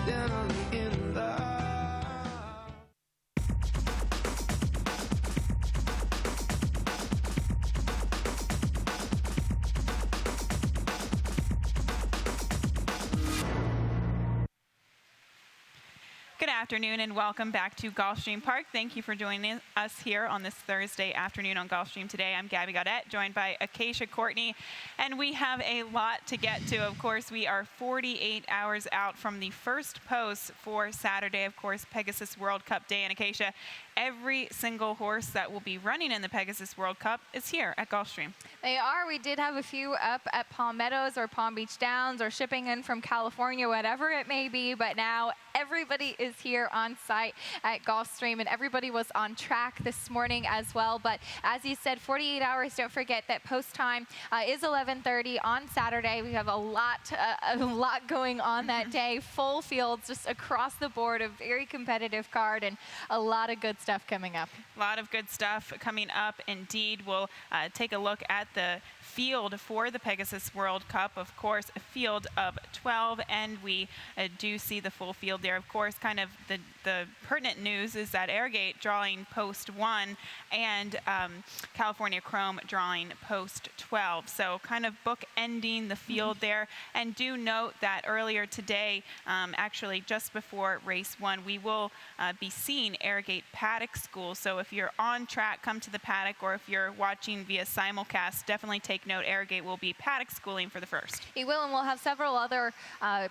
then I'll be in love. Good afternoon and welcome back to Gulfstream Park. Thank you for joining us here on this Thursday afternoon on Gulfstream today. I'm Gabby Gaudette, joined by Acacia Courtney, and we have a lot to get to. Of course, we are 48 hours out from the first post for Saturday, of course, Pegasus World Cup Day. And Acacia, every single horse that will be running in the Pegasus World Cup is here at Gulfstream. They are. We did have a few up at Palm Meadows or Palm Beach Downs or shipping in from California, whatever it may be, but now everybody is here on site at Gulfstream, and everybody was on track this morning as well. But as you said, 48 hours. Don't forget that post time is 11:30 on Saturday. We have a lot going on that day. Full fields just across the board, a very competitive card, and a lot of good stuff coming up. A lot of good stuff coming up indeed. We'll take a look at the field for the Pegasus World Cup. Of course, a field of 12, and we do see the full field there. Of course, kind of the pertinent news is that Airgate drawing post 1 and California Chrome drawing post 12. So kind of book ending the field there. And do note that earlier today, actually just before race 1, we will be seeing Airgate Paddock School. So if you're on track, come to the paddock, or if you're watching via simulcast, definitely take note. Airgate will be paddock schooling for the first. He will, and we'll have several other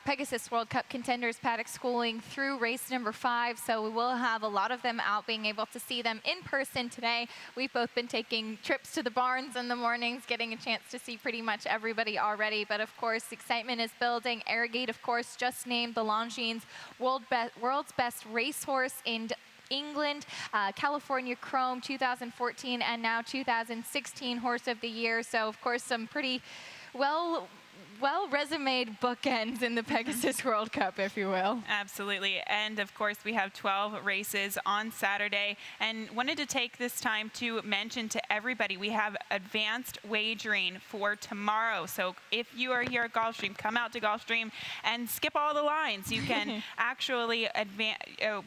Pegasus World Cup contenders paddock schooling through race number 5. So we will have a lot of them out, being able to see them in person today. We've both been taking trips to the barns in the mornings, getting a chance to see pretty much everybody already. But of course, excitement is building. Airgate, of course, just named the Longines world's best racehorse in England, California Chrome 2014, and now 2016 Horse of the Year. So of course, some pretty well resumed bookends in the Pegasus World Cup, if you will. Absolutely. And of course, we have 12 races on Saturday, and wanted to take this time to mention to everybody, we have advanced wagering for tomorrow. So if you are here at Gulfstream, come out to Gulfstream and skip all the lines. You can actually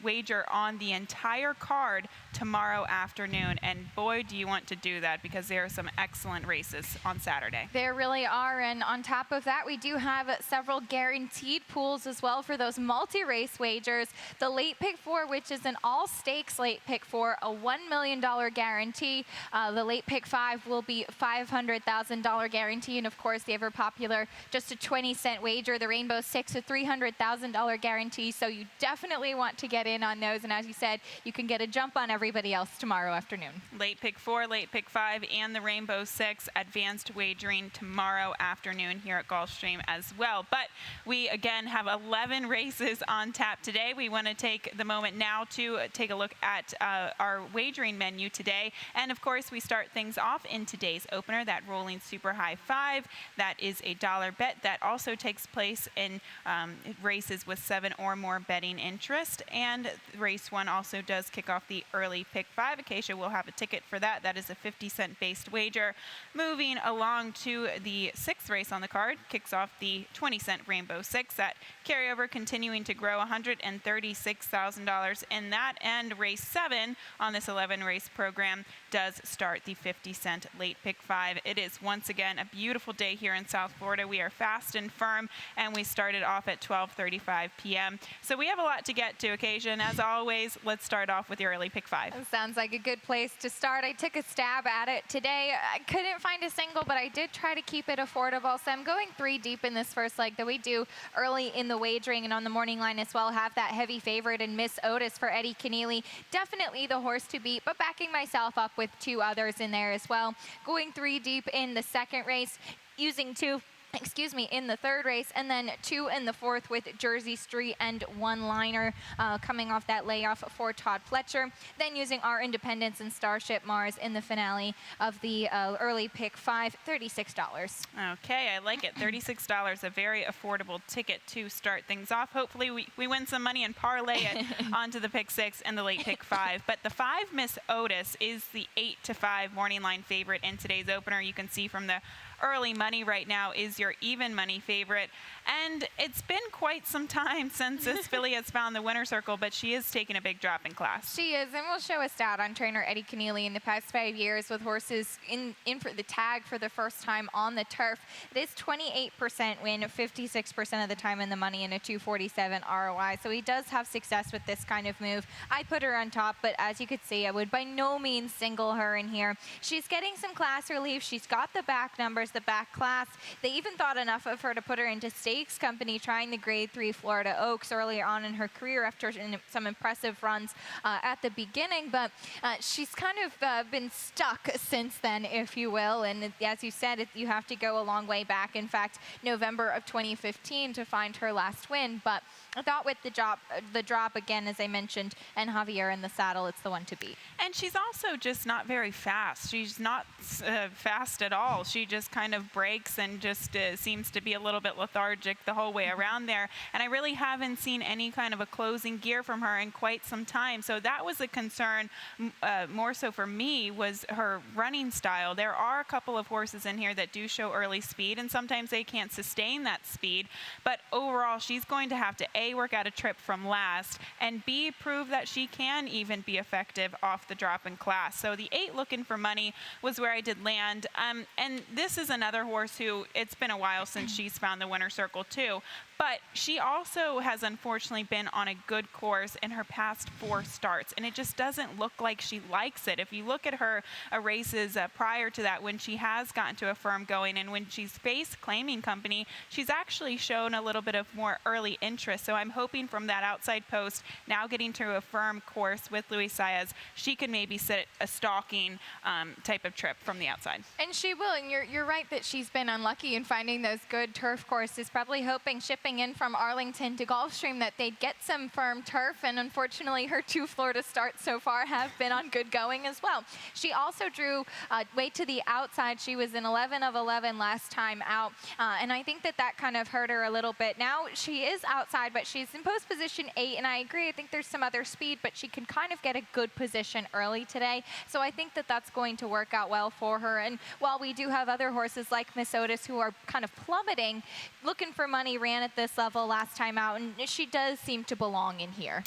wager on the entire card tomorrow afternoon. And boy, do you want to do that, because there are some excellent races on Saturday. There really are. And on top of that, we do have several guaranteed pools as well for those multi-race wagers. The late pick 4, which is an all-stakes late pick 4, a $1 million guarantee. The late pick 5 will be $500,000 guarantee. And of course, the ever-popular just a 20-cent wager, the Rainbow 6, a $300,000 guarantee. So you definitely want to get in on those. And as you said, you can get a jump on everybody else tomorrow afternoon. Late pick 4, late pick 5, and the Rainbow 6 advanced wagering tomorrow afternoon here at Gulfstream as well. But we again have 11 races on tap today. We want to take the moment now to take a look at our wagering menu today. And of course, we start things off in today's opener, that rolling super high 5. That is a $1 bet. That also takes place in races with 7 or more betting interest. And race 1 also does kick off the early pick 5. Acacia will have a ticket for that. That is a 50-cent based wager. Moving along to the 6th race on the card, kicks off the 20-cent Rainbow 6. That carryover continuing to grow, $136,000 in that. And race 7 on this 11-race program does start the 50-cent late pick 5. It is once again a beautiful day here in South Florida. We are fast and firm, and we started off at 12:35 p.m. So we have a lot to get to, Occasion. As always, let's start off with your early pick 5. That sounds like a good place to start. I took a stab at it today. I couldn't find a single, but I did try to keep it affordable. So I'm going 3 deep in this first leg that we do early in the wagering, and on the morning line as well, have that heavy favorite in Miss Otis for Eddie Keneally. Definitely the horse to beat, but backing myself up with 2 others in there as well. Going 3 deep in the second race, using 2 in the third race, and then 2 in the fourth with Jersey Street and One Liner coming off that layoff for Todd Fletcher. Then using our Independence and Starship Mars in the finale of the early pick 5, $36. Okay, I like it. $36, a very affordable ticket to start things off. Hopefully we win some money and parlay it onto the pick 6 and the late pick 5. But the 5 Miss Otis is the 8-5 morning line favorite in today's opener. You can see from the early money right now is your even money favorite. And it's been quite some time since this filly has found the winner's circle, but she is taking a big drop in class. She is, and we'll show a stat on trainer Eddie Keneally in the past 5 years with horses in for the tag for the first time on the turf. It is 28% win, 56% of the time in the money, and a 247 ROI. So he does have success with this kind of move. I put her on top, but as you could see, I would by no means single her in here. She's getting some class relief. She's got the back numbers, the back class. They even thought enough of her to put her into stakes company, trying the Grade 3 Florida Oaks earlier on in her career after some impressive runs at the beginning, but she's kind of been stuck since then, if you will. And as you said, you have to go a long way back. In fact, November of 2015 to find her last win. But I thought with the drop again, as I mentioned, and Javier in the saddle, it's the one to beat. And she's also just not very fast. She's not fast at all. She just kind of breaks and just seems to be a little bit lethargic the whole way around there. And I really haven't seen any kind of a closing gear from her in quite some time. So that was a concern more so for me, was her running style. There are a couple of horses in here that do show early speed, and sometimes they can't sustain that speed. But overall, she's going to have to A, work out a trip from last, and B, prove that she can even be effective off the drop in class. So the 8 looking for money was where I did land. And this is another horse who, it's been a while since she's found the winner's circle too. But she also has unfortunately been on a good course in her past 4 starts, and it just doesn't look like she likes it. If you look at her races prior to that, when she has gotten to a firm going and when she's faced claiming company, she's actually shown a little bit of more early interest. So I'm hoping from that outside post, now getting to a firm course with Luis Saez, she can maybe sit a stalking type of trip from the outside. And she will, and you're right that she's been unlucky in finding those good turf courses, probably hoping shipping in from Arlington to Gulfstream that they'd get some firm turf, and unfortunately her 2 Florida starts so far have been on good going as well. She also drew way to the outside. She was in 11 of 11 last time out, and I think that kind of hurt her a little bit. Now she is outside, but she's in post position 8, and I agree, I think there's some other speed, but she can kind of get a good position early today, so I think that's going to work out well for her. And while we do have other horses like Miss Otis who are kind of plummeting, looking for money, ran at this level last time out, and she does seem to belong in here.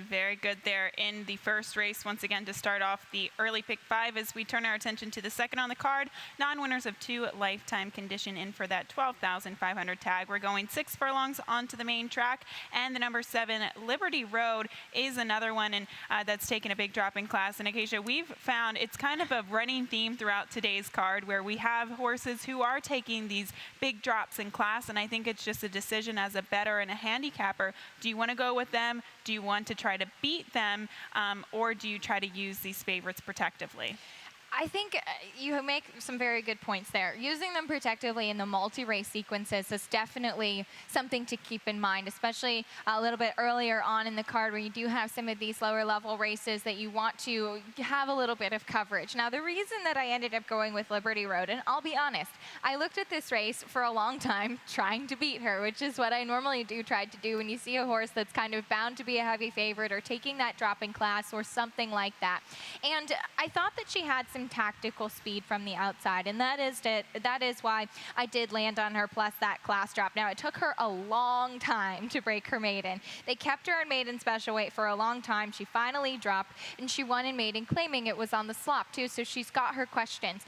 Very good there in the first race. Once again, to start off the early pick 5 as we turn our attention to the second on the card. Non-winners of 2 lifetime condition in for that 12,500 tag. We're going 6 furlongs onto the main track, and the number 7 Liberty Road is another one, and that's taken a big drop in class. And Acacia, we've found it's kind of a running theme throughout today's card where we have horses who are taking these big drops in class, and I think it's just a decision as a bettor and a handicapper. Do you want to go with them? Do you want to try to beat them, or do you try to use these favorites protectively? I think you make some very good points there. Using them protectively in the multi-race sequences is definitely something to keep in mind, especially a little bit earlier on in the card where you do have some of these lower level races that you want to have a little bit of coverage. Now, the reason that I ended up going with Liberty Road, and I'll be honest, I looked at this race for a long time trying to beat her, which is what I normally try to do when you see a horse that's kind of bound to be a heavy favorite or taking that drop in class or something like that. And I thought that she had some tactical speed from the outside, and that is why I did land on her, plus that class drop. Now, it took her a long time to break her maiden. They kept her in maiden special weight for a long time. She finally dropped, and she won in maiden, claiming it was on the slop too, so she's got her questions.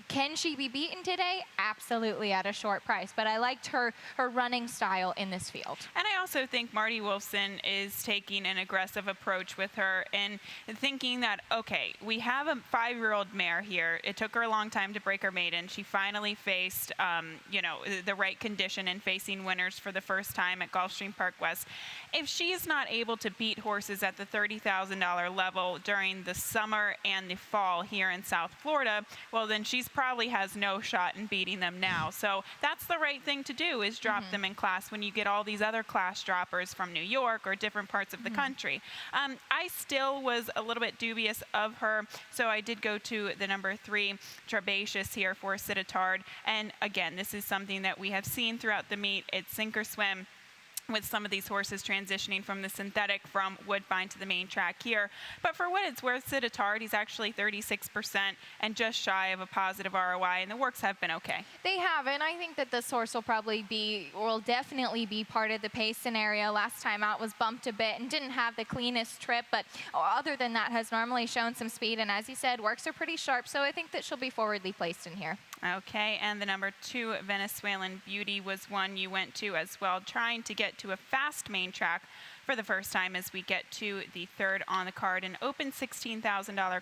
Can she be beaten today? Absolutely, at a short price. But I liked her running style in this field. And I also think Marty Wolfson is taking an aggressive approach with her and thinking that, okay, we have a 5-year-old mare here. It took her a long time to break her maiden. She finally faced, the right condition and facing winners for the first time at Gulfstream Park West. If she is not able to beat horses at the $30,000 level during the summer and the fall here in South Florida, well, then she's probably has no shot in beating them now. So that's the right thing to do, is drop them in class when you get all these other class droppers from New York or different parts of the country. I still was a little bit dubious of her, so I did go to the number 3 Trabacious here for Cititard. And again, this is something that we have seen throughout the meet. It's sink or swim. with some of these horses transitioning from the synthetic from Woodbine to the main track here. But for what it's worth, Sittard, he's actually 36% and just shy of a positive ROI, and the works have been okay. They have, and I think that this horse will definitely be part of the pace scenario. Last time out was bumped a bit and didn't have the cleanest trip, but other than that has normally shown some speed, and as you said, works are pretty sharp, so I think that she'll be forwardly placed in here. Okay, and the number 2 Venezuelan Beauty was one you went to as well, trying to get to a fast main track for the first time as we get to the third on the card. An open $16,000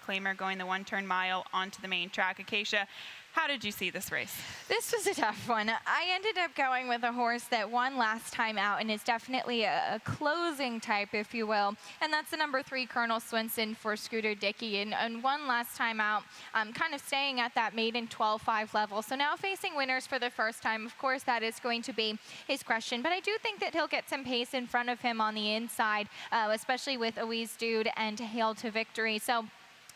claimer going the 1-turn mile onto the main track. Acacia, how did you see this race? This was a tough one. I ended up going with a horse that won last time out and is definitely a closing type, if you will, and that's the number 3 Colonel Swinson for Scooter Dickey, and won last time out, kind of staying at that maiden 12-5 level. So now facing winners for the first time. Of course, that is going to be his question, but I do think that he'll get some pace in front of him on the inside, especially with Awiz Dude and Hail to Victory. So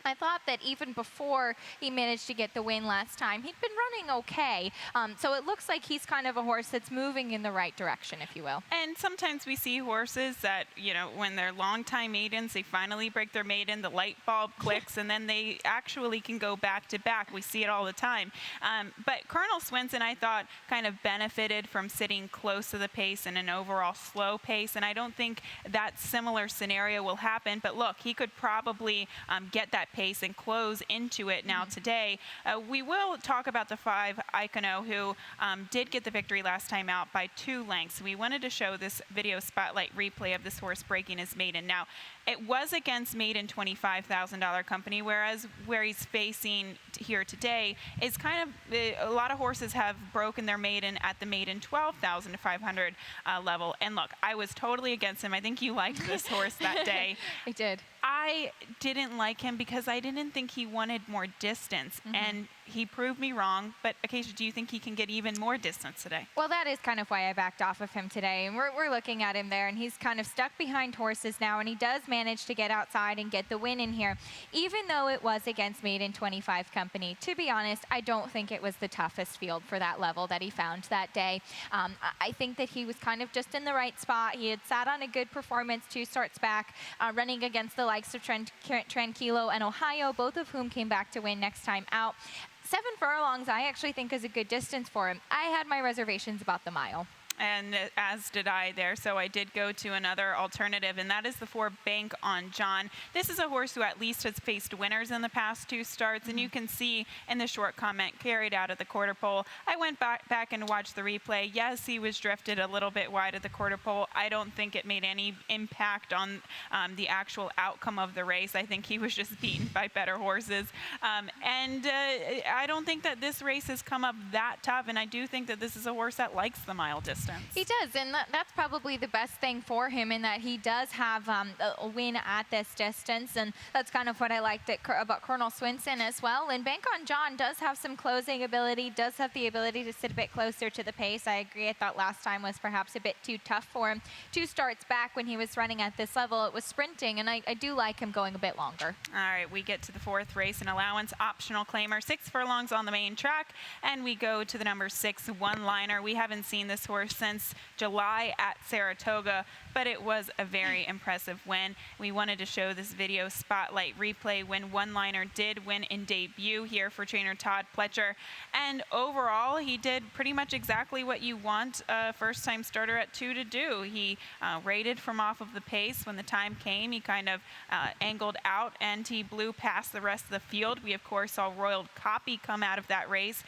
I thought that even before he managed to get the win last time, he'd been running okay. So it looks like he's kind of a horse that's moving in the right direction, if you will. And sometimes we see horses that, you know, when they're long-time maidens, they finally break their maiden, the light bulb clicks, and then they actually can go back-to-back. We see it all the time. But Colonel Swinson, I thought, kind of benefited from sitting close to the pace and an overall slow pace, and I don't think that similar scenario will happen. But look, he could probably get that pace and close into it now today. We will talk about the 5 Icono, who did get the victory last time out by 2 lengths. We wanted to show this video spotlight replay of this horse breaking his maiden. Now, it was against maiden $25,000 company, whereas where he's facing here today is kind of a lot of horses have broken their maiden at the maiden 12,500 level. And look, I was totally against him. I think you liked this horse that day. I did. I didn't like him because I didn't think he wanted more distance, and he proved me wrong. But Acacia, do you think he can get even more distance today? Well, that is kind of why I backed off of him today. And we're looking at him there, and he's kind of stuck behind horses now, and he does manage to get outside and get the win in here, even though it was against maiden 25 company. To be honest, I don't think it was the toughest field for that level that he found that day. I think that he was kind of just in the right spot. He had sat on a good performance 2 starts back, running against the likes of Tranquilo and Ohio, both of whom came back to win next time out. 7 furlongs, I actually think, is a good distance for him. I had my reservations about the mile. And as did I there, so I did go to another alternative, and that is the 4 Bank on John. This is a horse who at least has faced winners in the past 2 starts, and you can see in the short comment carried out at the quarter pole. I went back and watched the replay. Yes, he was drifted a little bit wide at the quarter pole. I don't think it made any impact on the actual outcome of the race. I think he was just beaten by better horses. I don't think that this race has come up that tough, and I do think that this is a horse that likes the mile distance. He does, and that's probably the best thing for him in that he does have a win at this distance, and that's kind of what I liked about Colonel Swinson as well. And Bank on John does have some closing ability, does have the ability to sit a bit closer to the pace. I agree. I thought last time was perhaps a bit too tough for him. 2 starts back when he was running at this level, it was sprinting, and I do like him going a bit longer. All right, we get to the 4th race, an allowance optional claimer, 6 furlongs on the main track, and we go to the number 6 One-Liner. We haven't seen this horse since July at Saratoga, but it was a very impressive win. We wanted to show this video spotlight replay when One-Liner did win in debut here for trainer Todd Pletcher, and overall he did pretty much exactly what you want a first-time starter at 2 to do. He rated from off of the pace. When the time came, he kind of angled out and he blew past the rest of the field. We of course saw Royal Copy come out of that race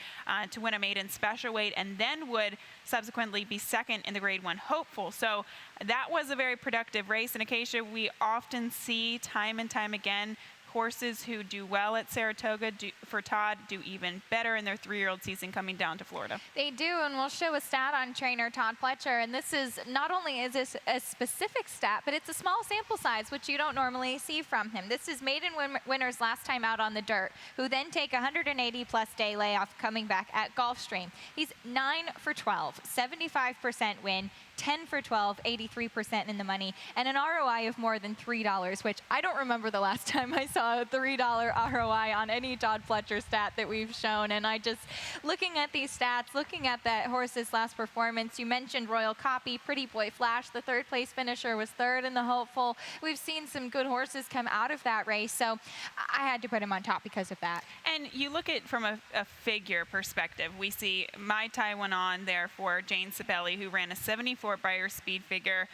to win a maiden special weight, and then would subsequently be 2nd in the Grade 1 Hopeful. So that was a very productive race. In Acacia, we often see time and time again horses who do well at Saratoga, for Todd, do even better in their 3-year-old season coming down to Florida. They do, and we'll show a stat on trainer Todd Pletcher, and this is not only is this a specific stat, but it's a small sample size, which you don't normally see from him. This is maiden winners last time out on the dirt, who then take a 180-plus day layoff coming back at Gulfstream. He's 9 for 12, 75% win, 10 for 12, 83% in the money, and an ROI of more than $3, which I don't remember the last time I saw a $3 ROI on any Todd Pletcher stat that we've shown. And I just, looking at these stats, looking at that horse's last performance, you mentioned Royal Copy, Pretty Boy Flash, the third place finisher was third in the Hopeful. We've seen some good horses come out of that race, so I had to put him on top because of that. And you look at from a figure perspective, we see My Tai went on there for Jane Sabelli, who ran a 74 Beyer speed figure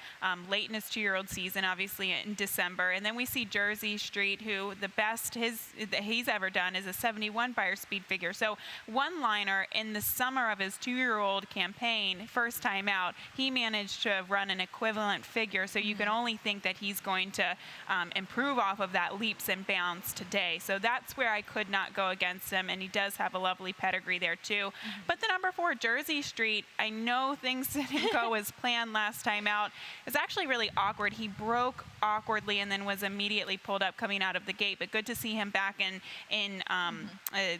late in his 2-year-old season, obviously in December. And then we see Jersey Street, who the best that he's ever done is a 71 Beyer speed figure. So one liner in the summer of his 2-year-old campaign, first time out, he managed to run an equivalent figure. So you can only think that he's going to improve off of that leaps and bounds today. So that's where I could not go against him, and he does have a lovely pedigree there too. But the number 4, Jersey Street, I know things didn't go as planned last time out. It was actually really awkward. He broke awkwardly and then was immediately pulled up coming out of the gate, but good to see him back in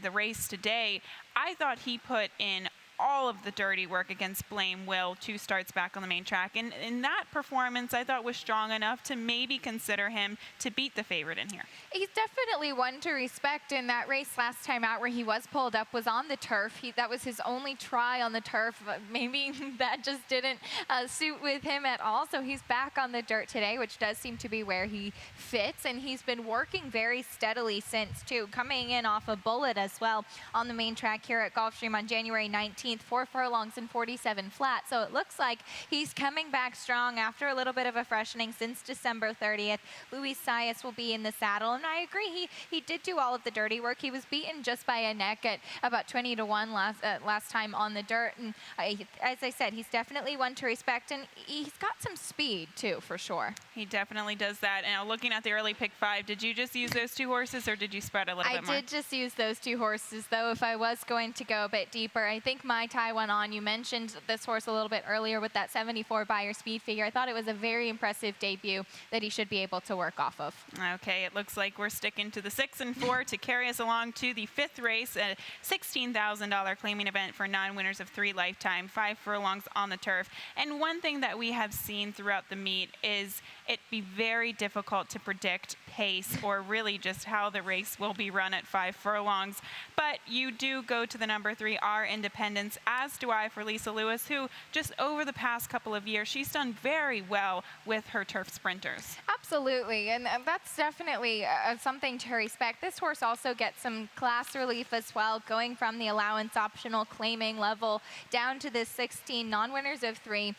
the race today. I thought he put in all of the dirty work against Blame Will 2 starts back on the main track. And in that performance, I thought was strong enough to maybe consider him to beat the favorite in here. He's definitely one to respect. In that race last time out where he was pulled up was on the turf. That was his only try on the turf. Maybe that just didn't suit with him at all. So he's back on the dirt today, which does seem to be where he fits. And he's been working very steadily since, too, coming in off a bullet as well on the main track here at Gulfstream on January 19th. 4 furlongs and 47 flat. So it looks like he's coming back strong after a little bit of a freshening since December 30th. Luis Saez will be in the saddle, and I agree. He did do all of the dirty work. He was beaten just by a neck at about 20-1 last time on the dirt. And as I said, he's definitely one to respect, and he's got some speed too, for sure. He definitely does that. And looking at the early pick 5, did you just use those 2 horses, or did you spread a little bit more? I did just use those 2 horses, though. If I was going to go a bit deeper, I think My Tai went on. You mentioned this horse a little bit earlier with that 74 Beyer speed figure. I thought it was a very impressive debut that he should be able to work off of. Okay, it looks like we're sticking to the 6 and 4 to carry us along to the 5th race, a $16,000 claiming event for non-winners of 3 lifetime, 5 furlongs on the turf. And one thing that we have seen throughout the meet is it be very difficult to predict pace or really just how the race will be run at 5 furlongs. But you do go to the number 3, Our Independence, as do I for Lisa Lewis, who just over the past couple of years, she's done very well with her turf sprinters. Absolutely, and that's definitely something to respect. This horse also gets some class relief as well, going from the allowance optional claiming level down to the 16 non-winners of 3. And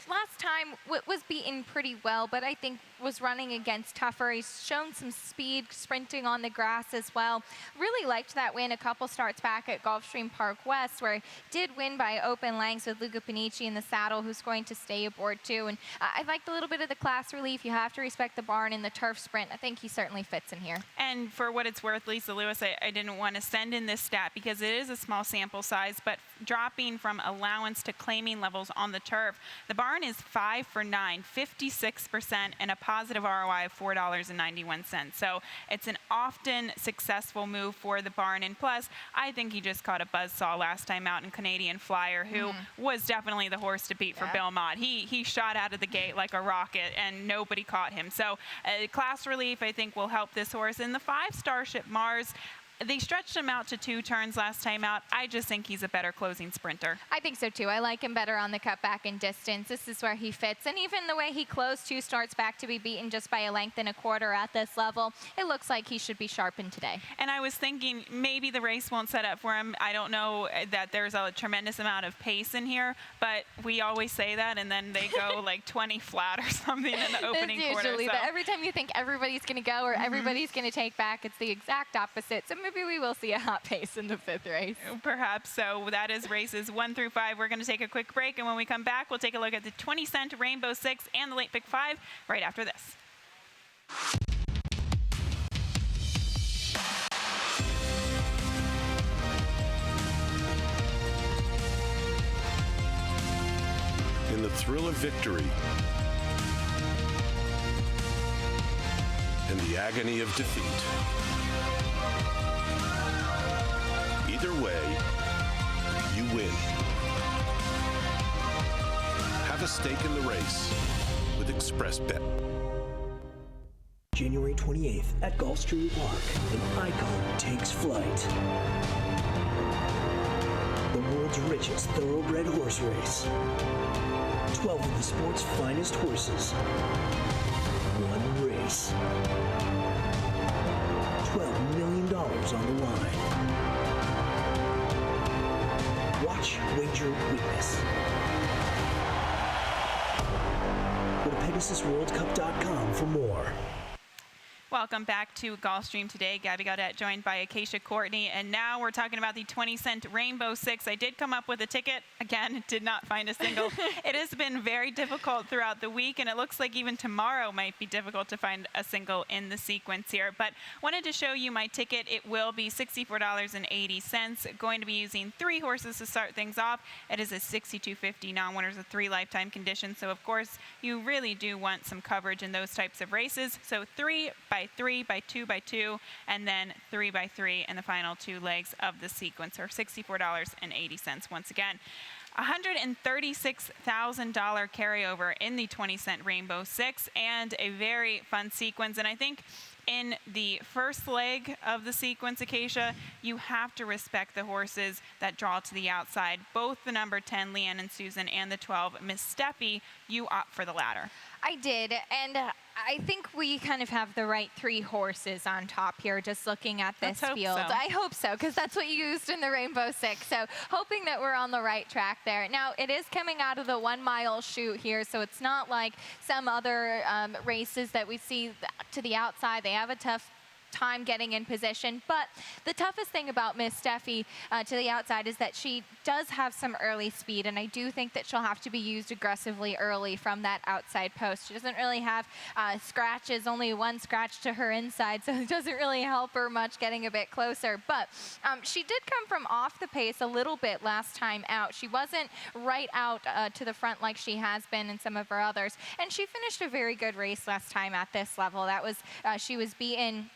last time was beaten pretty well, but I think was running against tougher. He's shown some speed sprinting on the grass as well. Really liked that win a couple starts back at Gulfstream Park West, where he did win by open lengths with Luca Panici in the saddle, who's going to stay aboard too. And I liked a little bit of the class relief. You have to respect the barn in the turf sprint. I think he certainly fits in here. And for what it's worth, Lisa Lewis, I didn't want to send in this stat because it is a small sample size, but dropping from allowance to claiming levels on the turf, the barn is 5 for 9, 56%, and a positive ROI of $4.91. So it's an often successful move for the barn. And plus, I think he just caught a buzzsaw last time out in Canadian Flyer, who was definitely the horse to beat for Bill Mott. He shot out of the gate like a rocket, and nobody caught him. So class relief, I think, will help this horse. And the 5 Starship Mars, they stretched him out to 2 turns last time out. I just think he's a better closing sprinter. I think so too. I like him better on the cutback and distance. This is where he fits. And even the way he closed 2 starts back to be beaten just by a length and a quarter at this level, it looks like he should be sharpened today. And I was thinking maybe the race won't set up for him. I don't know that there's a tremendous amount of pace in here, but we always say that, and then they go like 20 flat or something in the opening quarter. Usually, so. Every time you think everybody's going to go or everybody's going to take back, it's the exact opposite. So maybe we will see a hot pace in the 5th race. Perhaps so. That is races 1 through 5. We're going to take a quick break, and when we come back, we'll take a look at the 20-cent Rainbow 6 and the late pick 5 right after this. In the thrill of victory and the agony of defeat, either way, you win. Have a stake in the race with Express Bet. January 28th at Gulfstream Park, an icon takes flight. The world's richest thoroughbred horse race. 12 of the sport's finest horses. One race. $12 million on the line. Watch, wager, witness. Go to PegasusWorldCup.com for more. Welcome back to Gulfstream today. Gabby Gaudette joined by Acacia Courtney, and now we're talking about the 20-cent Rainbow Six. I did come up with a ticket. Again, did not find a single. It has been very difficult throughout the week, and it looks like even tomorrow might be difficult to find a single in the sequence here. But wanted to show you my ticket. It will be $64.80. Going to be using 3 horses to start things off. It is a $62.50 non-winners with 3 lifetime conditions. So, of course, you really do want some coverage in those types of races. So 3 by 3 by 2 by 2, and then 3 by 3 in the final 2 legs of the sequence, or $64.80 once again. $136,000 carryover in the 20-cent Rainbow Six, and a very fun sequence. And I think in the first leg of the sequence, Acacia, you have to respect the horses that draw to the outside. Both the number 10, Leanne and Susan, and the 12, Miss Steffi, you opt for the latter. I did, and I think we kind of have the right 3 horses on top here, just looking at this field. So. I hope so, because that's what you used in the Rainbow Six. So hoping that we're on the right track there. Now, it is coming out of the 1-mile chute here, so it's not like some other races that we see to the outside. They have a tough time getting in position, but the toughest thing about Miss Steffi to the outside is that she does have some early speed, and I do think that she'll have to be used aggressively early from that outside post. She doesn't really have scratches, only 1 scratch to her inside, so it doesn't really help her much getting a bit closer, but she did come from off the pace a little bit last time out. She wasn't right out to the front like she has been in some of her others, and she finished a very good race last time at this level. That was she was beaten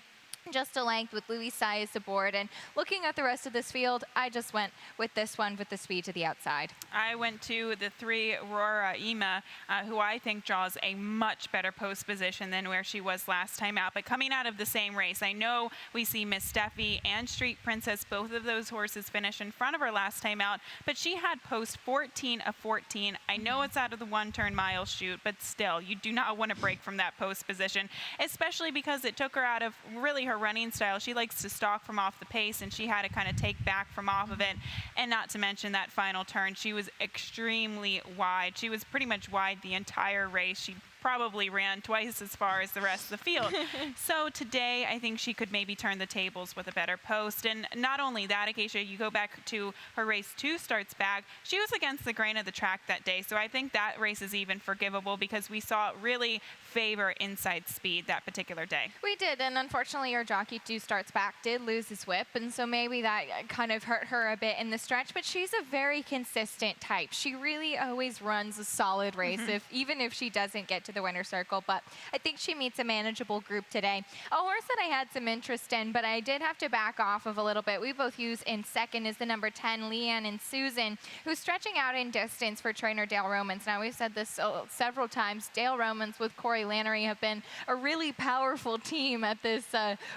just a length with Louis Saez aboard. And looking at the rest of this field, I just went with this one with the speed to the outside. I went to the 3 Aurora Ema, who I think draws a much better post position than where she was last time out. But coming out of the same race, I know we see Miss Steffi and Street Princess, both of those horses finish in front of her last time out, but she had post 14 of 14. I know it's out of the 1-turn mile chute, but still, you do not want to break from that post position, especially because it took her out of really her running style. She likes to stalk from off the pace, and she had to kind of take back from off of it. And not to mention that final turn, she was extremely wide. She was pretty much wide the entire race. She probably ran twice as far as the rest of the field. So today, I think she could maybe turn the tables with a better post. And not only that, Acacia, you go back to her race 2 starts back, she was against the grain of the track that day. So I think that race is even forgivable because we saw it really favor inside speed that particular day. We did, and unfortunately our jockey 2 starts back did lose his whip, and so maybe that kind of hurt her a bit in the stretch, but she's a very consistent type. She really always runs a solid race, even if she doesn't get to the winner's circle, but I think she meets a manageable group today. A horse that I had some interest in, but I did have to back off of a little bit, we both use in second, is the number 10, Leanne and Susan, who's stretching out in distance for trainer Dale Romans. Now, we've said this several times, Dale Romans with Corey Lannery have been a really powerful team at this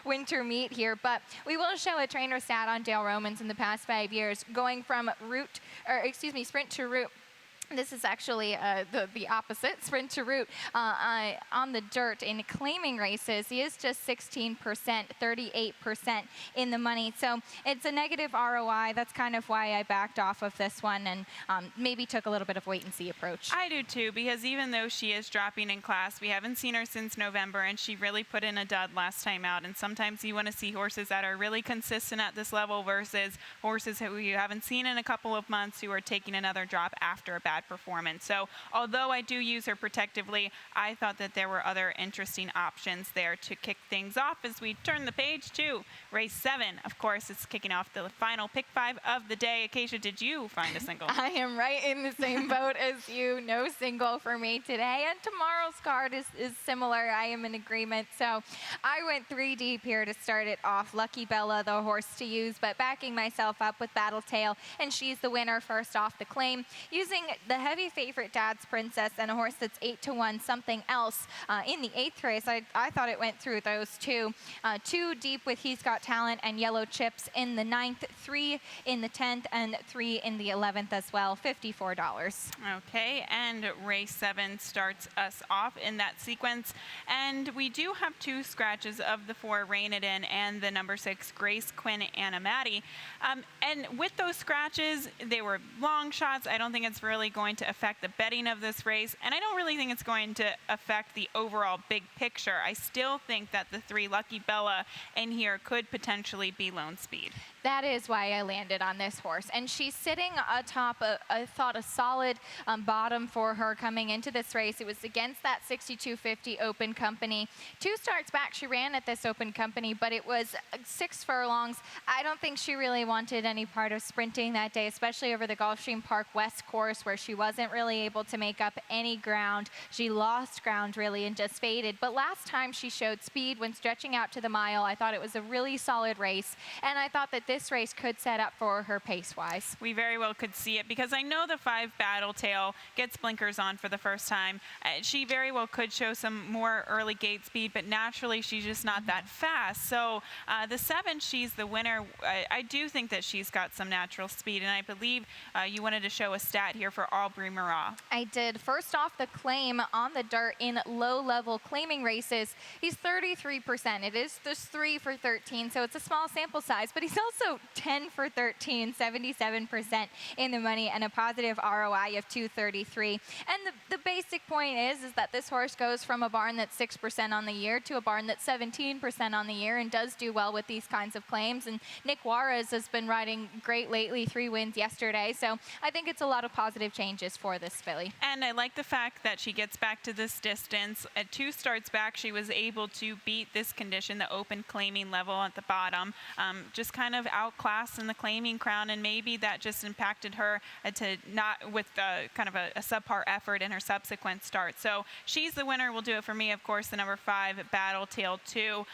winter meet here, but we will show a trainer stat on Dale Romans in the past 5 years, going from sprint to route. This is actually the opposite, sprint to route on the dirt in claiming races. He is just 16%, 38% in the money. So it's a negative ROI. That's kind of why I backed off of this one and maybe took a little bit of wait and see approach. I do too, because even though she is dropping in class, we haven't seen her since November, and she really put in a dud last time out. And sometimes you want to see horses that are really consistent at this level versus horses who you haven't seen in a couple of months who are taking another drop after a bad performance. So although I do use her protectively, I thought that there were other interesting options there to kick things off as we turn the page to race 7. Of course, it's kicking off the final pick 5 of the day. Acacia, did you find a single? I am right in the same boat as you. No single for me today. And tomorrow's card is similar. I am in agreement. So I went 3 deep here to start it off. Lucky Bella, the horse to use, but backing myself up with Battle Tale, and she's the winner first off the claim. Using the heavy favorite Dad's Princess and a horse that's 8-1 Something Else in the 8th race. I thought it went through those two. 2 deep with He's Got Talent and Yellow Chips in the 9th, 3 in the 10th, and 3 in the 11th as well, $54. Okay, and race 7 starts us off in that sequence. And we do have 2 scratches of the 4 Rein It In and the number 6 Grace Quinn Animati. And with those scratches, they were long shots. I don't think it's really going to affect the betting of this race, and I don't really think it's going to affect the overall big picture. I still think that the 3 Lucky Bella in here could potentially be lone speed. That is why I landed on this horse. And she's sitting atop, I thought, a solid bottom for her coming into this race. It was against that 6250 Open Company. 2 starts back, she ran at this Open Company, but it was 6 furlongs. I don't think she really wanted any part of sprinting that day, especially over the Gulfstream Park West course, where she wasn't really able to make up any ground. She lost ground, really, and just faded. But last time she showed speed when stretching out to the mile. I thought it was a really solid race, and I thought that this race could set up for her pace-wise. We very well could see it, because I know the 5 Battle Tail gets blinkers on for the first time. She very well could show some more early gate speed, but naturally she's just not that fast. So the 7, she's the winner. I do think that she's got some natural speed, and I believe you wanted to show a stat here for Aubrey Murat. I did. First off, the claim on the dirt in low-level claiming races, he's 33%. It is this 3 for 13, so it's a small sample size, but he's also 10 for 13, 77% in the money, and a positive ROI of 233. And the basic point is that this horse goes from a barn that's 6% on the year to a barn that's 17% on the year, and does do well with these kinds of claims. And Nick Juarez has been riding great lately, 3 wins yesterday, so I think it's a lot of positive changes for this filly. And I like the fact that she gets back to this distance. At 2 starts back, she was able to beat this condition, the open claiming level at the bottom, just kind of outclassed in the claiming crown, and maybe that just impacted her to not with kind of a subpar effort in her subsequent start. So she's the winner. Will do it for me, of course, the number 5 Battle Tail 2.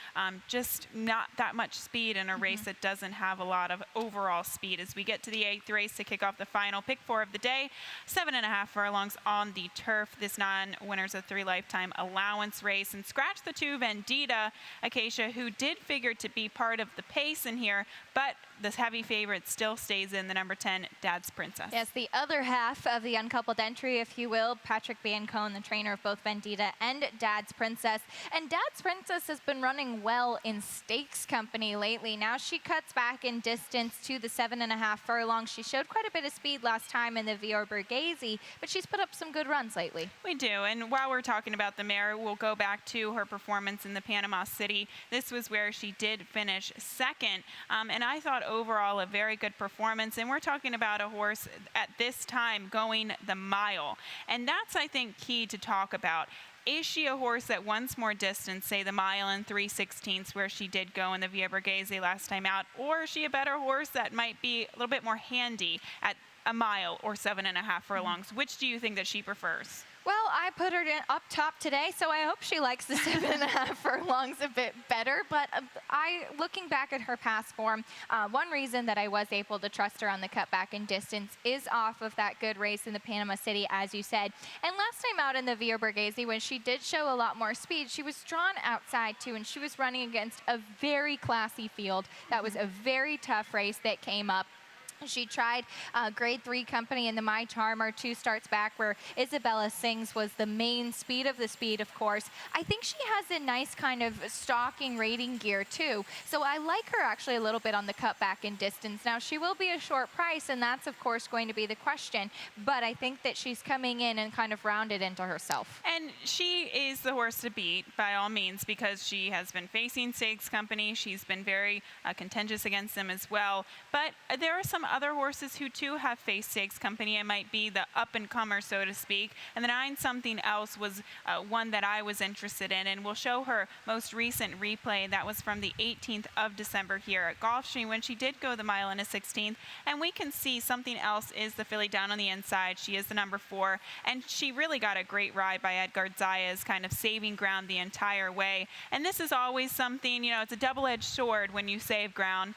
Just not that much speed in a race that doesn't have a lot of overall speed. As we get to the 8th race to kick off the final pick 4 of the day, 7.5 furlongs on the turf. This non-winners of 3 lifetime allowance race, and scratch the 2 Vendetta Acacia, who did figure to be part of the pace in here, but this heavy favorite still stays in the number 10 Dad's Princess. Yes, the other half of the uncoupled entry, if you will, Patrick Biancone, the trainer of both Vendetta and Dad's Princess. And Dad's Princess has been running well in stakes company lately. Now she cuts back in distance to the 7.5 furlongs. She showed quite a bit of speed last time in the Vio Borghese, but she's put up some good runs lately. We do, and while we're talking about the mare, we'll go back to her performance in the Panama City. This was where she did finish 2nd, and I thought overall a very good performance. And we're talking about a horse at this time going the mile, and that's, I think, key to talk about. Is she a horse that wants more distance, say the mile and 3/16 where she did go in the Via Borghese last time out, or is she a better horse that might be a little bit more handy at a mile or 7.5 furlongs? Which do you think that she prefers? Well, I put her up top today, so I hope she likes the 7.5 furlongs a bit better. But looking back at her past form, one reason that I was able to trust her on the cutback in distance is off of that good race in the Panama City, as you said. And last time out in the Via Borghese, when she did show a lot more speed, she was drawn outside too, and she was running against a very classy field. That was a very tough race that came up. She tried grade 3 company in the My Charmer 2 starts back, where Isabella Sings was the main speed of the speed, of course. I think she has a nice kind of stalking rating gear too. So I like her actually a little bit on the cutback in distance. Now she will be a short price, and that's of course going to be the question, but I think that she's coming in and kind of rounded into herself. And she is the horse to beat by all means, because she has been facing stakes company. She's been very contentious against them as well. But there are some other horses who too have faced stakes company. It might be the up-and-comer, so to speak. And the 9 Something Else was one that I was interested in, and we'll show her most recent replay. That was from the 18th of December here at Gulfstream, when she did go the mile and a 16th. And we can see Something Else is the filly down on the inside. She is the number 4, and she really got a great ride by Edgar Zayas, kind of saving ground the entire way. And this is always something, you know, it's a double-edged sword when you save ground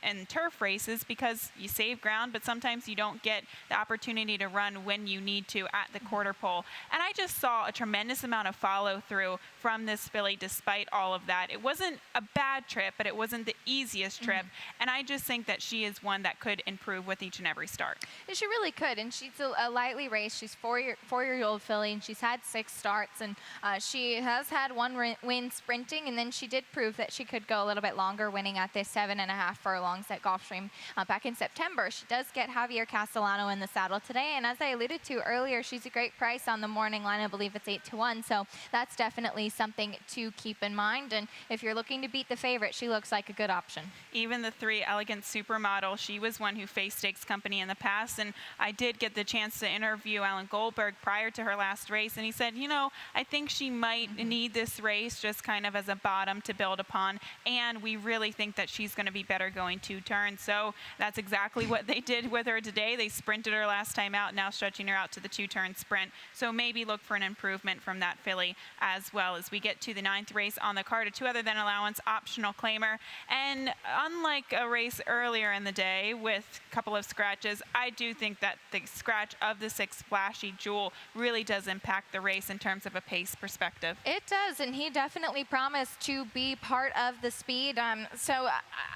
in turf races, just because you save ground, but sometimes you don't get the opportunity to run when you need to at the quarter pole. And I just saw a tremendous amount of follow through from this filly despite all of that. It wasn't a bad trip, but it wasn't the easiest trip. And I just think that she is one that could improve with each and every start. She really could, and she's a lightly raced. She's four-year-old filly, and she's had 6 starts, and she has had 1 win sprinting, and then she did prove that she could go a little bit longer, winning at this 7.5 furlongs at Gulfstream back in September. She does get Javier Castellano in the saddle today, and as I alluded to earlier, she's a great price on the morning line. I believe it's 8-1, so that's definitely something to keep in mind. And if you're looking to beat the favorite, she looks like a good option. Even the 3 Elegant Supermodel, she was one who faced Stakes Company in the past, and I did get the chance to interview Alan Goldberg prior to her last race, and he said, you know, I think she might need this race just kind of as a bottom to build upon, and we really think that she's going to be better going 2 turns. So that's exactly what they did with her today. They sprinted her last time out, now stretching her out to the 2-turn sprint. So maybe look for an improvement from that filly as well. As we get to the 9th race on the card, a 2 other than allowance optional claimer. And unlike a race earlier in the day with a couple of scratches, I do think that the scratch of the 6 Flashy Jewel really does impact the race in terms of a pace perspective. It does, and he definitely promised to be part of the speed. So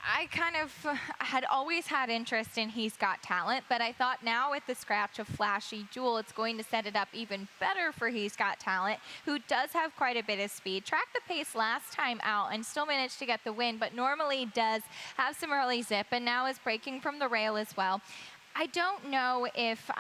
I kind of had always had interest in He's Got Talent, but I thought now with the scratch of Flashy Jewel, it's going to set it up even better for He's Got Talent, who does have quite a bit of speed. Tracked the pace last time out and still managed to get the win, but normally does have some early zip and now is breaking from the rail as well. I don't know if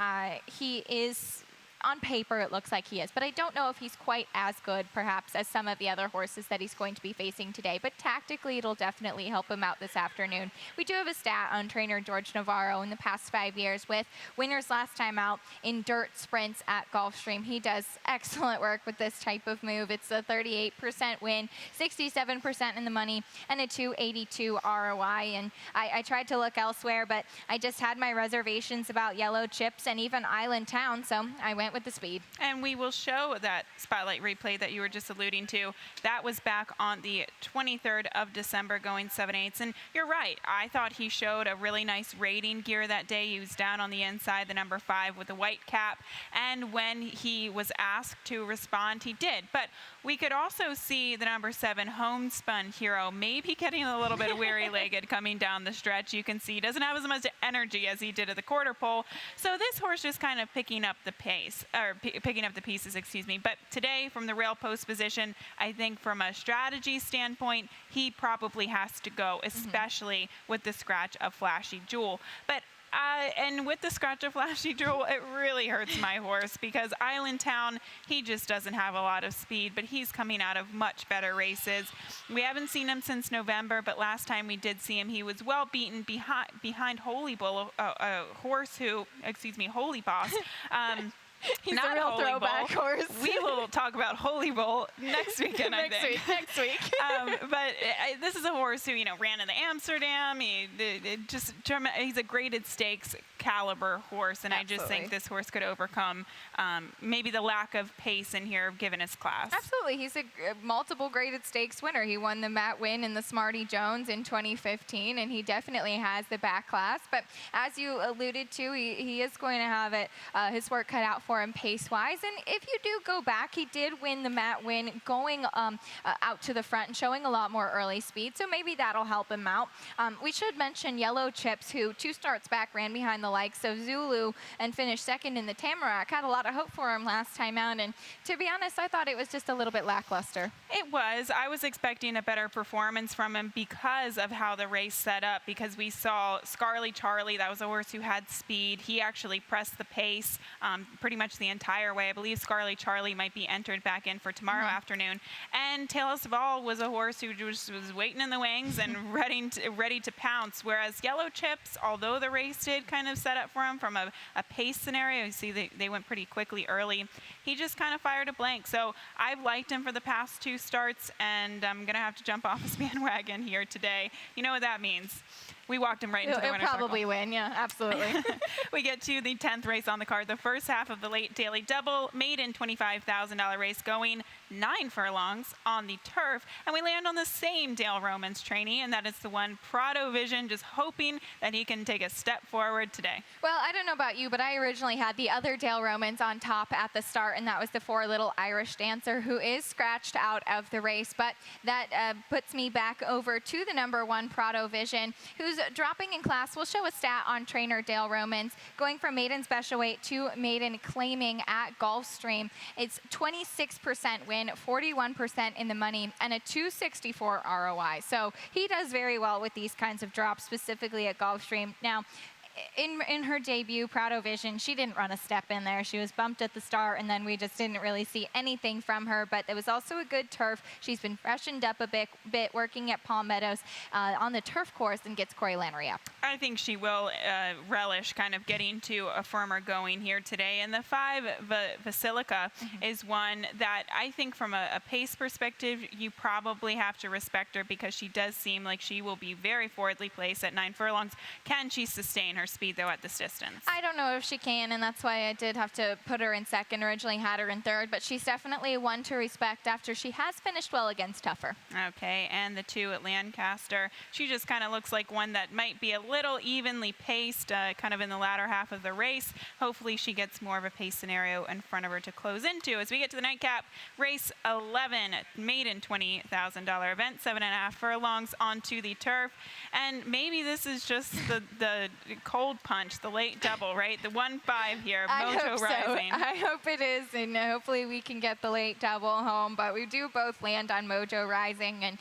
he is, on paper it looks like he is, but I don't know if he's quite as good perhaps as some of the other horses that he's going to be facing today, but tactically it'll definitely help him out this afternoon. We do have a stat on trainer George Navarro in the past 5 years with winners last time out in dirt sprints at Gulfstream. He does excellent work with this type of move. It's a 38% win, 67% in the money, and a 282 ROI. And I tried to look elsewhere, but I just had my reservations about Yellow Chips and even Island Town, so I went with the speed. And we will show that spotlight replay that you were just alluding to. That was back on the 23rd of December going 7/8. And you're right. I thought he showed a really nice rating gear that day. He was down on the inside, the number 5 with a white cap. And when he was asked to respond, he did. But we could also see the number 7 Homespun Hero maybe getting a little bit weary-legged coming down the stretch. You can see he doesn't have as much energy as he did at the quarter pole. So this horse just kind of picking up the pace. Or picking up the pieces, excuse me. But today, from the rail post position, I think from a strategy standpoint, he probably has to go, especially with the scratch of Flashy Jewel. But and with the scratch of Flashy Jewel, it really hurts my horse because Island Town, he just doesn't have a lot of speed, but he's coming out of much better races. We haven't seen him since November, but last time we did see him, he was well beaten behind Holy Bull, a horse who, Holy Boss. He's not a real Holy throwback Bull. horse. We will talk about Holy Bull next weekend, I think. Next week. But this is a horse who, ran in the Amsterdam. He's a graded stakes caliber horse, and Absolutely. I just think this horse could overcome maybe the lack of pace in here given his class. Absolutely. He's a multiple graded stakes winner. He won the Matt Winn and the Smarty Jones in 2015, and he definitely has the back class. But as you alluded to, he is going to have his work cut out for him pace-wise. And if you do go back, he did win the Matt Winn going out to the front and showing a lot more early speed, so maybe that'll help him out. We should mention Yellow Chips, who 2 starts back ran behind the likes of Zulu and finished second in the Tamarack. Had a lot of hope for him last time out, and to be honest, I thought it was just a little bit lackluster. It was. I was expecting a better performance from him because of how the race set up, because we saw Scarly Charlie, that was a horse who had speed. He actually pressed the pace pretty much the entire way. I believe Scarly Charlie might be entered back in for tomorrow afternoon. And Tails of All was a horse who just was waiting in the wings and ready to pounce, whereas Yellow Chips, although the race did kind of set up for him from a pace scenario, you see they went pretty quickly early, he just kind of fired a blank. So I've liked him for the past 2 starts, and I'm going to have to jump off his bandwagon here today. You know what that means. We walked him right into the It'll winner's probably circle. win, yeah, absolutely. We get to the 10th race on the card, the first half of the late daily double, maiden $25,000 race going 9 furlongs on the turf. And we land on the same Dale Romans trainee, and that is the one Prado Vision, just hoping that he can take a step forward today. Well, I don't know about you, but I originally had the other Dale Romans on top at the start, and that was the 4 Little Irish Dancer, who is scratched out of the race. But that puts me back over to the number 1 Prado Vision, who's dropping in class. We'll show a stat on trainer Dale Romans, going from maiden special weight to maiden claiming at Gulfstream. It's 26% win, 41% in the money, and a 264 ROI. So he does very well with these kinds of drops, specifically at Gulfstream. Now, in her debut, Prado Vision, she didn't run a step in there. She was bumped at the start, and then we just didn't really see anything from her. But it was also a good turf. She's been freshened up a bit working at Palm Meadows on the turf course, and gets Corey Lannery up. I think she will relish kind of getting to a firmer going here today. And the 5 Basilica is one that I think from a pace perspective, you probably have to respect her, because she does seem like she will be very forwardly placed at 9 furlongs. Can she sustain her speed, though, at this distance? I don't know if she can, and that's why I did have to put her in second. Originally had her in third, but she's definitely one to respect after she has finished well against tougher. Okay, and the 2 at Lancaster, she just kind of looks like one that might be a little evenly paced kind of in the latter half of the race. Hopefully she gets more of a pace scenario in front of her to close into. As we get to the nightcap, race 11, maiden $20,000 event, 7.5 furlongs onto the turf. And maybe this is just the cold punch, the late double, right? The 1-5 here, Mojo Rising. I hope it is, and hopefully we can get the late double home. But we do both land on Mojo Rising, and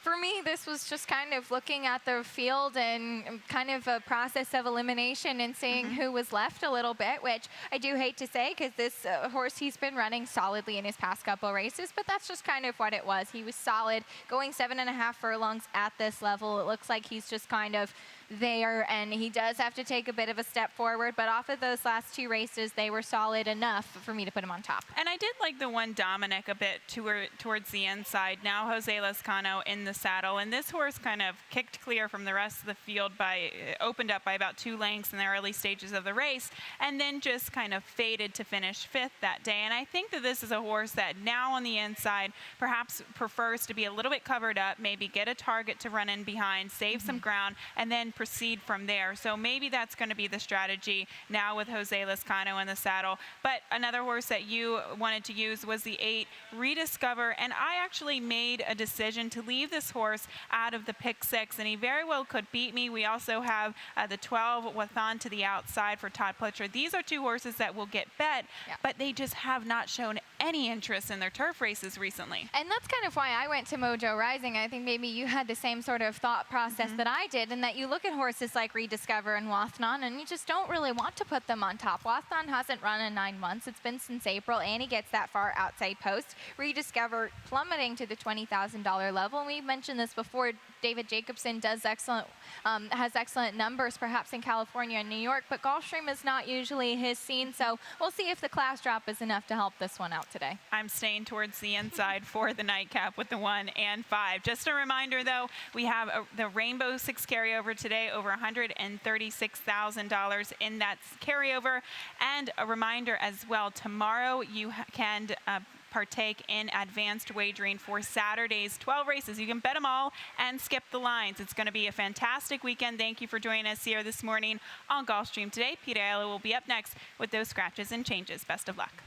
for me, this was just kind of looking at the field and kind of a process of elimination and seeing who was left a little bit, which I do hate to say, because this horse, he's been running solidly in his past couple races, but that's just kind of what it was. He was solid, going 7.5 furlongs at this level. It looks like he's just kind of there, and he does have to take a bit of a step forward, but off of those last 2 races, they were solid enough for me to put him on top. And I did like the one Dominic a bit towards the inside. Now Jose Lescano in the saddle, and this horse kind of kicked clear from the rest of the field opened up by about 2 lengths in the early stages of the race, and then just kind of faded to finish 5th that day. And I think that this is a horse that now on the inside perhaps prefers to be a little bit covered up, maybe get a target to run in behind, save some ground, and then proceed from there. So maybe that's going to be the strategy now with Jose Lescano in the saddle. But another horse that you wanted to use was the 8 Rediscover, and I actually made a decision to leave this horse out of the pick 6, and he very well could beat me. We also have the 12 Wathan to the outside for Todd Pletcher. These are 2 horses that will get bet, but they just have not shown any interest in their turf races recently. And that's kind of why I went to Mojo Rising. I think maybe you had the same sort of thought process that I did, and that you look at horses like Rediscover and Wathan, and you just don't really want to put them on top. Wathan hasn't run in 9 months. It's been since April, and he gets that far outside post. Rediscover plummeting to the $20,000 level, and we mentioned this before. David Jacobson does has excellent numbers, perhaps in California and New York, but Gulfstream is not usually his scene, so we'll see if the class drop is enough to help this one out today. I'm staying towards the inside for the nightcap with the 1 and 5. Just a reminder, though, we have the Rainbow 6 carryover today, over $136,000 in that carryover. And a reminder as well, tomorrow you can partake in advanced wagering for Saturday's 12 races. You can bet them all and skip the lines. It's going to be a fantastic weekend. Thank you for joining us here this morning on Gulfstream today. Peter Ayala will be up next with those scratches and changes. Best of luck.